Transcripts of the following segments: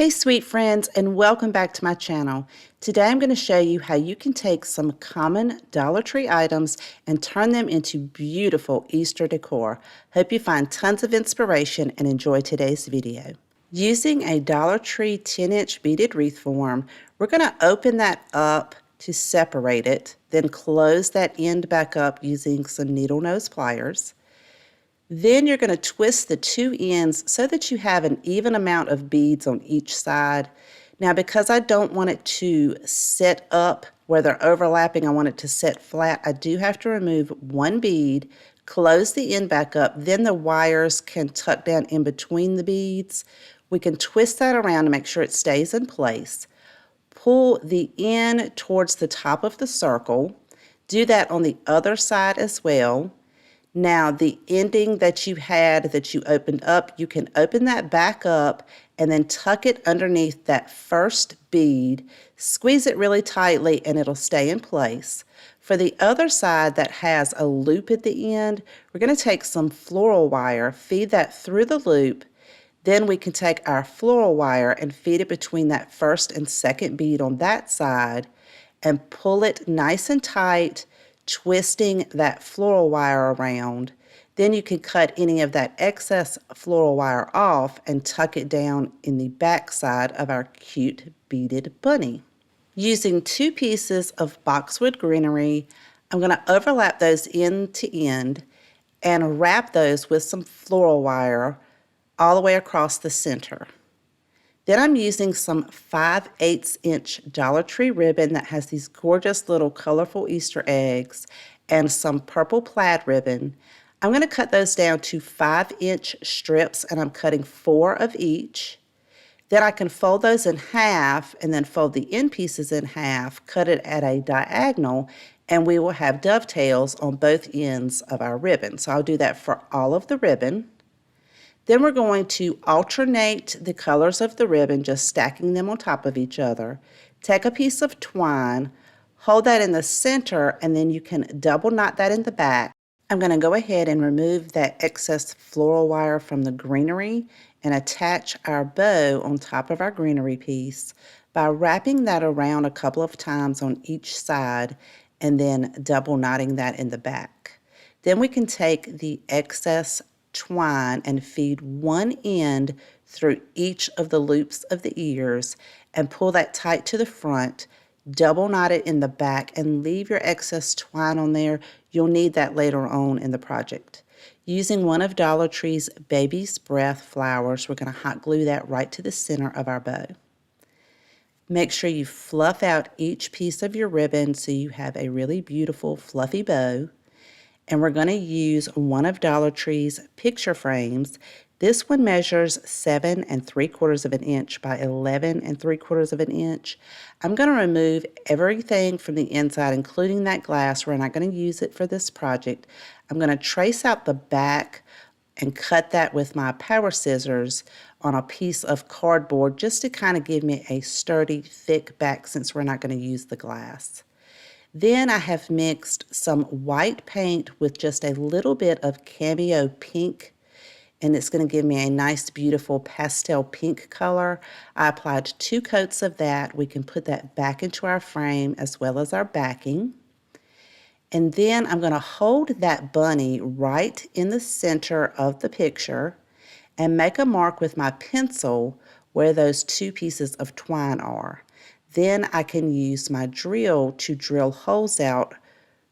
Hey sweet friends, and welcome back to my channel. Today I'm going to show you how you can take some common Dollar Tree items and turn them into beautiful Easter decor. Hope you find tons of inspiration and enjoy today's video. Using a Dollar Tree 10-inch beaded wreath form, we're going to open that up to separate it, then close that end back up using some needle nose pliers. Then you're going to twist the two ends so that you have an even amount of beads on each side. Now, because I don't want it to set up where they're overlapping, I want it to set flat, I do have to remove one bead, close the end back up, then the wires can tuck down in between the beads. We can twist that around to make sure it stays in place. Pull the end towards the top of the circle. Do that on the other side as well. Now, the ending that you had that you opened up, you can open that back up and then tuck it underneath that first bead. Squeeze it really tightly and it'll stay in place. For the other side that has a loop at the end, we're going to take some floral wire, feed that through the loop. Then we can take our floral wire and feed it between that first and second bead on that side and pull it nice and tight, twisting that floral wire around. Then you can cut any of that excess floral wire off and tuck it down in the back side of our cute beaded bunny. Using two pieces of boxwood greenery, I'm going to overlap those end to end and wrap those with some floral wire all the way across the center. Then I'm using some 5/8 inch Dollar Tree ribbon that has these gorgeous little colorful Easter eggs and some purple plaid ribbon. I'm going to cut those down to 5-inch strips and I'm cutting 4 of each. Then I can fold those in half and then fold the end pieces in half, cut it at a diagonal, and we will have dovetails on both ends of our ribbon. So I'll do that for all of the ribbon. Then we're going to alternate the colors of the ribbon, just stacking them on top of each other. Take a piece of twine, hold that in the center, and then you can double knot that in the back. I'm going to go ahead and remove that excess floral wire from the greenery and attach our bow on top of our greenery piece by wrapping that around a couple of times on each side and then double knotting that in the back. Then we can take the excess twine and feed one end through each of the loops of the ears and pull that tight to the front, double knot it in the back and leave your excess twine on there. You'll need that later on in the project. Using one of Dollar Tree's Baby's Breath flowers, we're going to hot glue that right to the center of our bow. Make sure you fluff out each piece of your ribbon so you have a really beautiful fluffy bow. And we're going to use one of Dollar Tree's picture frames. This one measures 7 3/4 of an inch by 11 3/4 of an inch. I'm going to remove everything from the inside, including that glass. We're not going to use it for this project. I'm going to trace out the back and cut that with my power scissors on a piece of cardboard just to kind of give me a sturdy, thick back since we're not going to use the glass. Then I have mixed some white paint with just a little bit of cameo pink, and it's going to give me a nice, beautiful pastel pink color. I applied 2 coats of that. We can put that back into our frame as well as our backing. And then I'm going to hold that bunny right in the center of the picture and make a mark with my pencil where those 2 pieces of twine are. Then I can use my drill to drill holes out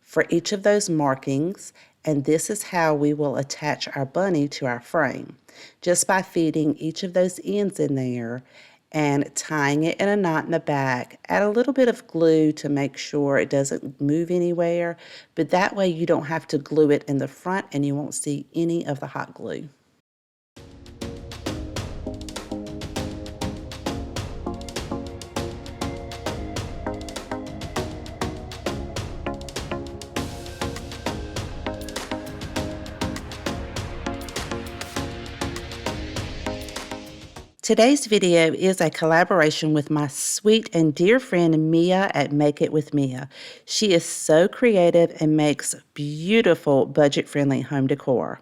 for each of those markings, and this is how we will attach our bunny to our frame. Just by feeding each of those ends in there and tying it in a knot in the back. Add a little bit of glue to make sure it doesn't move anywhere, but that way you don't have to glue it in the front and you won't see any of the hot glue. Today's video is a collaboration with my sweet and dear friend Mia at Make It With Mia. She is so creative and makes beautiful budget-friendly home decor.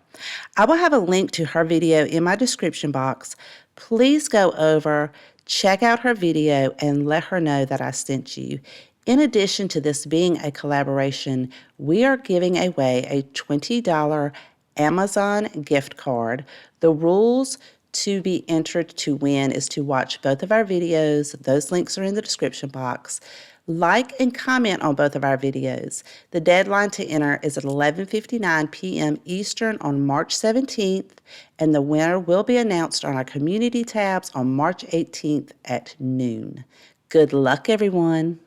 I will have a link to her video in my description box. Please go over, Check out her video and let her know that I sent you. In addition to this being a collaboration, we are giving away a $20 Amazon gift card. The rules to be entered to win is to watch both of our videos. Those links are in the description box. Like and comment on both of our videos. The deadline to enter is at 11:59 p.m. Eastern on March 17th, and the winner will be announced on our community tabs on March 18th at noon. Good luck, everyone.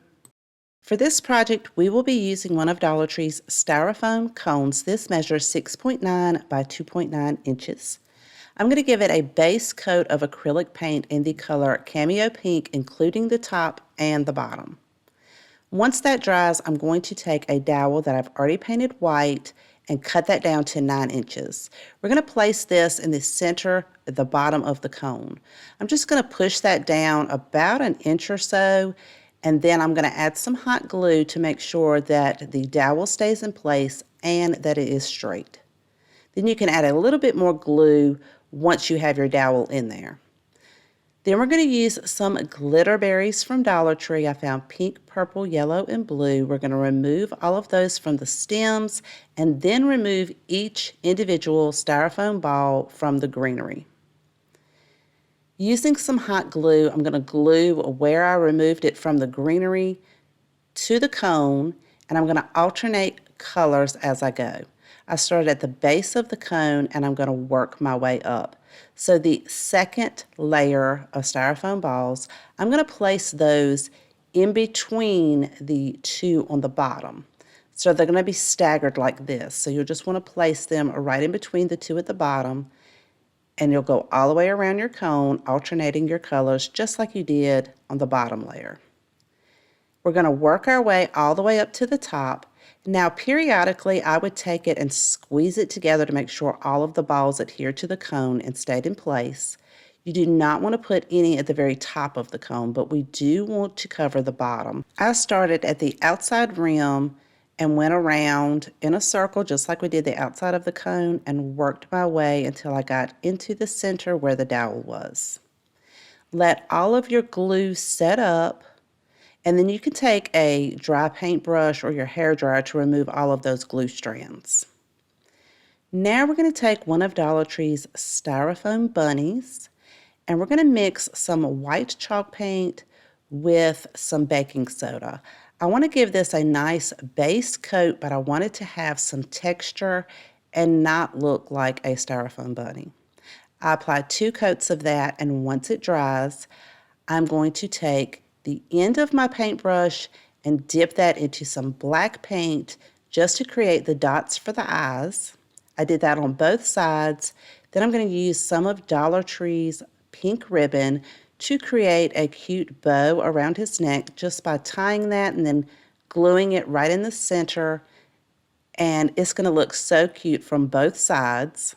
For this project, we will be using one of Dollar Tree's styrofoam cones. This measures 6.9 by 2.9 inches. I'm going to give it a base coat of acrylic paint in the color Cameo Pink, including the top and the bottom. Once that dries, I'm going to take a dowel that I've already painted white and cut that down to 9 inches. We're going to place this in the center, at the bottom of the cone. I'm just going to push that down about an inch or so, and then I'm going to add some hot glue to make sure that the dowel stays in place and that it is straight. Then you can add a little bit more glue once you have your dowel in there. Then we're going to use some glitter berries from Dollar Tree. I found pink, purple, yellow, and blue. We're going to remove all of those from the stems and then remove each individual styrofoam ball from the greenery. Using some hot glue, I'm going to glue where I removed it from the greenery to the cone, and I'm going to alternate colors as I go. I started at the base of the cone and I'm going to work my way up. So the second layer of styrofoam balls, I'm going to place those in between the two on the bottom. So they're going to be staggered like this. So you'll just want to place them right in between the two at the bottom, and you'll go all the way around your cone, alternating your colors just like you did on the bottom layer. We're going to work our way all the way up to the top. Now, periodically, I would take it and squeeze it together to make sure all of the balls adhere to the cone and stayed in place. You do not want to put any at the very top of the cone, but we do want to cover the bottom. I started at the outside rim and went around in a circle just like we did the outside of the cone and worked my way until I got into the center where the dowel was. Let all of your glue set up. And then you can take a dry paintbrush or your hair dryer to remove all of those glue strands. Now we're going to take one of Dollar Tree's styrofoam bunnies, and we're going to mix some white chalk paint with some baking soda. I want to give this a nice base coat, but I want it to have some texture and not look like a styrofoam bunny. I applied 2 coats of that, and once it dries, I'm going to take the end of my paintbrush and dip that into some black paint just to create the dots for the eyes. I did that on both sides. Then I'm going to use some of Dollar Tree's pink ribbon to create a cute bow around his neck just by tying that and then gluing it right in the center. And it's going to look so cute from both sides.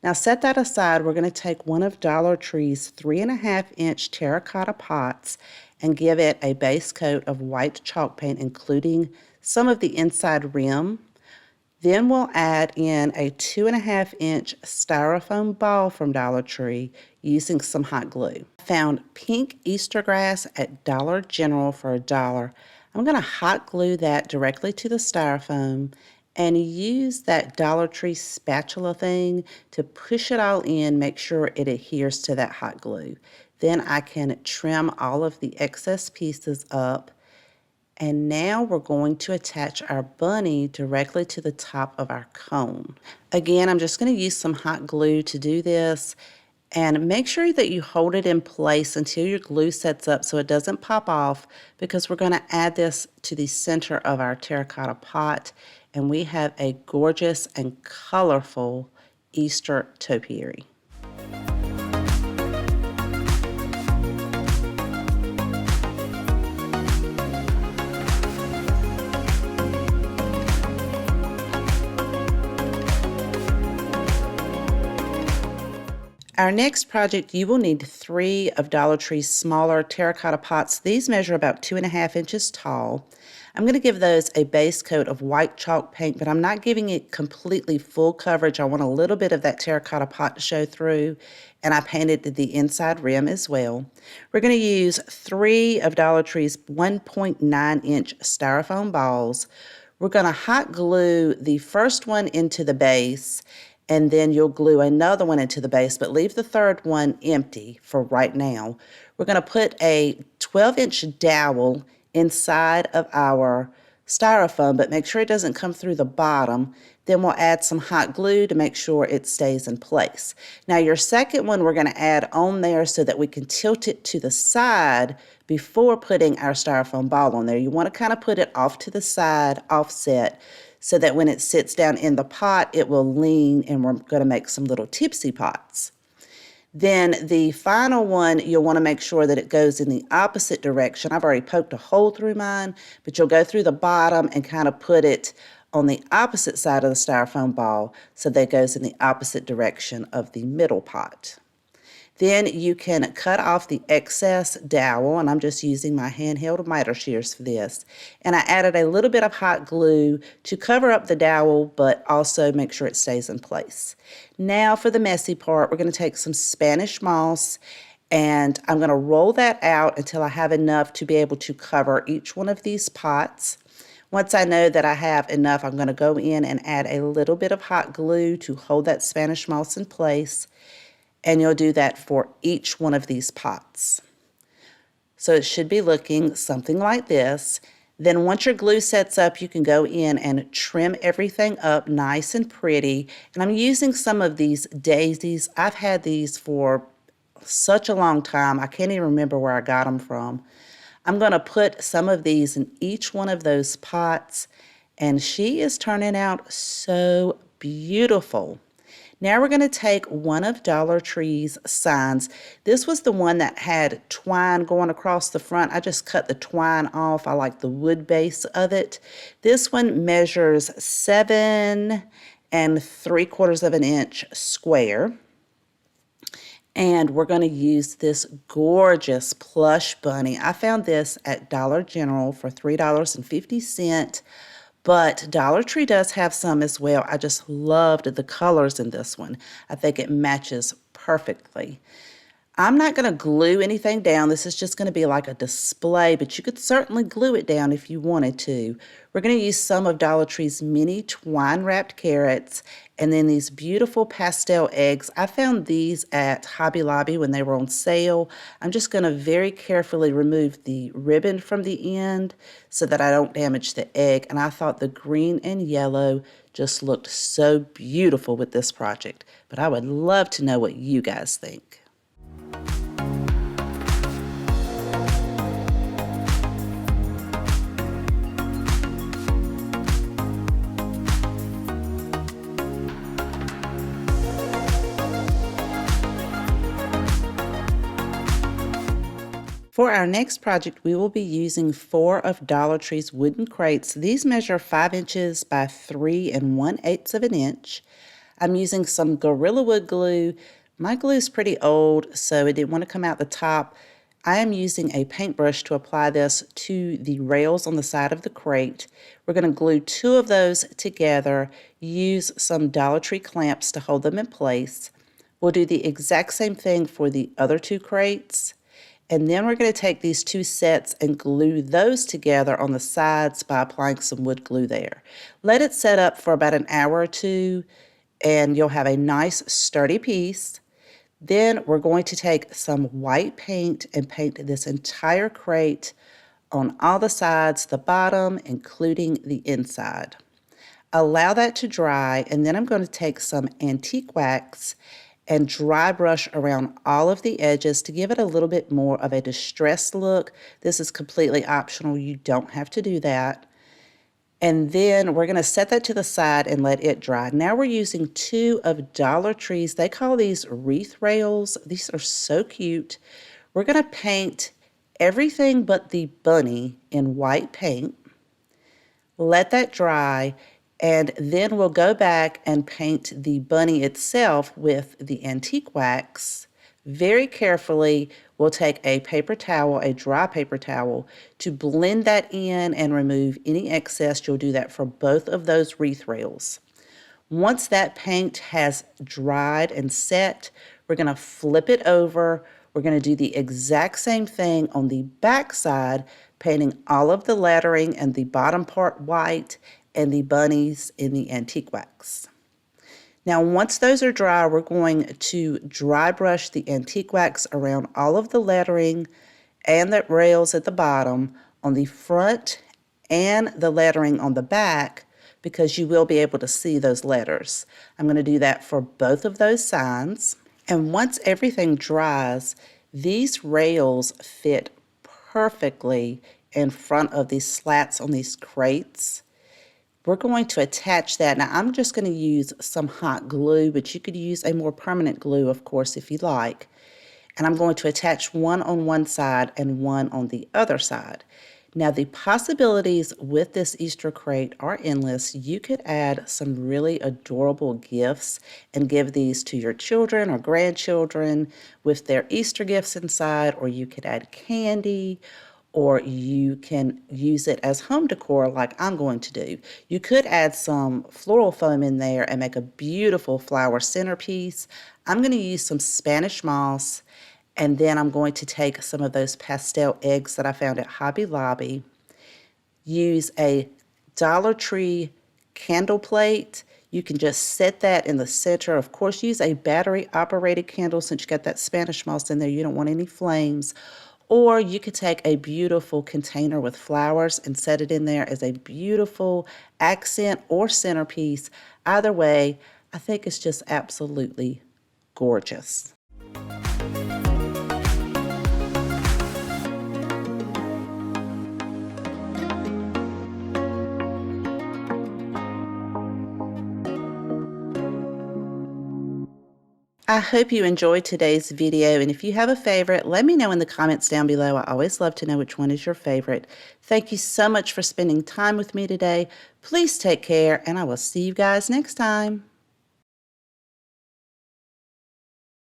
Now set that aside. We're going to take one of Dollar Tree's 3.5-inch terracotta pots and give it a base coat of white chalk paint, including some of the inside rim. Then we'll add in a 2.5-inch styrofoam ball from Dollar Tree using some hot glue. I found pink Easter grass at Dollar General for $1. I'm going to hot glue that directly to the styrofoam and use that Dollar Tree spatula thing to push it all in, make sure it adheres to that hot glue. Then I can trim all of the excess pieces up. And now we're going to attach our bunny directly to the top of our cone. Again, I'm just going to use some hot glue to do this. And make sure that you hold it in place until your glue sets up so it doesn't pop off, because we're going to add this to the center of our terracotta pot. And we have a gorgeous and colorful Easter topiary. Our next project, you will need 3 of Dollar Tree's smaller terracotta pots. These measure about 2.5 inches tall. I'm going to give those a base coat of white chalk paint, but I'm not giving it completely full coverage. I want a little bit of that terracotta pot to show through, and I painted the inside rim as well. We're going to use 3 of Dollar Tree's 1.9-inch styrofoam balls. We're going to hot glue the first one into the base, and then you'll glue another one into the base, but leave the third one empty for right now. We're going to put a 12-inch dowel inside of our styrofoam, but make sure it doesn't come through the bottom. Then we'll add some hot glue to make sure it stays in place. Now your second one we're going to add on there so that we can tilt it to the side before putting our styrofoam ball on there. You want to kind of put it off to the side, offset, so that when it sits down in the pot, it will lean, and we're going to make some little tipsy pots. Then the final one, you'll want to make sure that it goes in the opposite direction. I've already poked a hole through mine, but you'll go through the bottom and kind of put it on the opposite side of the styrofoam ball so that it goes in the opposite direction of the middle pot. Then you can cut off the excess dowel, and I'm just using my handheld miter shears for this. And I added a little bit of hot glue to cover up the dowel, but also make sure it stays in place. Now for the messy part, we're going to take some Spanish moss, and I'm going to roll that out until I have enough to be able to cover each one of these pots. Once I know that I have enough, I'm going to go in and add a little bit of hot glue to hold that Spanish moss in place. And you'll do that for each one of these pots. So it should be looking something like this. Then once your glue sets up, you can go in and trim everything up nice and pretty. And I'm using some of these daisies. I've had these for such a long time. I can't even remember where I got them from. I'm going to put some of these in each one of those pots. And she is turning out so beautiful. Now we're going to take one of Dollar Tree's signs. This was the one that had twine going across the front. I just cut the twine off. I like the wood base of it. This one measures 7 3/4 of an inch square. And we're going to use this gorgeous plush bunny. I found this at Dollar General for $3.50. But Dollar Tree does have some as well. I just loved the colors in this one. I think it matches perfectly. I'm not going to glue anything down. This is just going to be like a display, but you could certainly glue it down if you wanted to. We're going to use some of Dollar Tree's mini twine-wrapped carrots and then these beautiful pastel eggs. I found these at Hobby Lobby when they were on sale. I'm just going to very carefully remove the ribbon from the end so that I don't damage the egg. And I thought the green and yellow just looked so beautiful with this project. But I would love to know what you guys think. For our next project, we will be using 4 of Dollar Tree's wooden crates. These measure 5 inches by 3 1/8 of an inch. I'm using some Gorilla Wood glue. My glue is pretty old, so it didn't want to come out the top. I am using a paintbrush to apply this to the rails on the side of the crate. We're going to glue 2 of those together, use some Dollar Tree clamps to hold them in place. We'll do the exact same thing for the other 2 crates. And then we're going to take these 2 sets and glue those together on the sides by applying some wood glue there. Let it set up for about an hour or 2, and you'll have a nice sturdy piece. Then we're going to take some white paint and paint this entire crate on all the sides, the bottom, including the inside. Allow that to dry, and then I'm going to take some antique wax and dry brush around all of the edges to give it a little bit more of a distressed look. This is completely optional. You don't have to do that. And then we're going to set that to the side and let it dry. Now we're using 2 of Dollar Tree's. They call these wreath rails. These are so cute. We're going to paint everything but the bunny in white paint. Let that dry. And then we'll go back and paint the bunny itself with the antique wax Very carefully, we'll take a paper towel, a dry paper towel, to blend that in and remove any excess. You'll do that for both of those wreath rails. Once that paint has dried and set, we're going to flip it over. We're going to do the exact same thing on the back side, painting all of the lettering and the bottom part white and the bunnies in the antique wax. Now, once those are dry, we're going to dry brush the antique wax around all of the lettering and the rails at the bottom on the front and the lettering on the back, because you will be able to see those letters. I'm going to do that for both of those signs. And once everything dries, these rails fit perfectly in front of these slats on these crates. We're going to attach that. Now, I'm just going to use some hot glue, but you could use a more permanent glue, of course, if you like. And I'm going to attach one on one side and one on the other side. Now, the possibilities with this Easter crate are endless. You could add some really adorable gifts and give these to your children or grandchildren with their Easter gifts inside, or you could add candy, or you can use it as home decor like I'm going to do. You could add some floral foam in there and make a beautiful flower centerpiece. I'm going to use some Spanish moss, and then I'm going to take some of those pastel eggs that I found at Hobby Lobby, use a Dollar Tree candle plate. You can just set that in the center. Of course, use a battery-operated candle since you got that Spanish moss in there. You don't want any flames. Or you could take a beautiful container with flowers and set it in there as a beautiful accent or centerpiece. Either way, I think it's just absolutely gorgeous. I hope you enjoyed today's video, and if you have a favorite, let me know in the comments down below. I always love to know which one is your favorite. Thank you so much for spending time with me today. Please take care, and I will see you guys next time.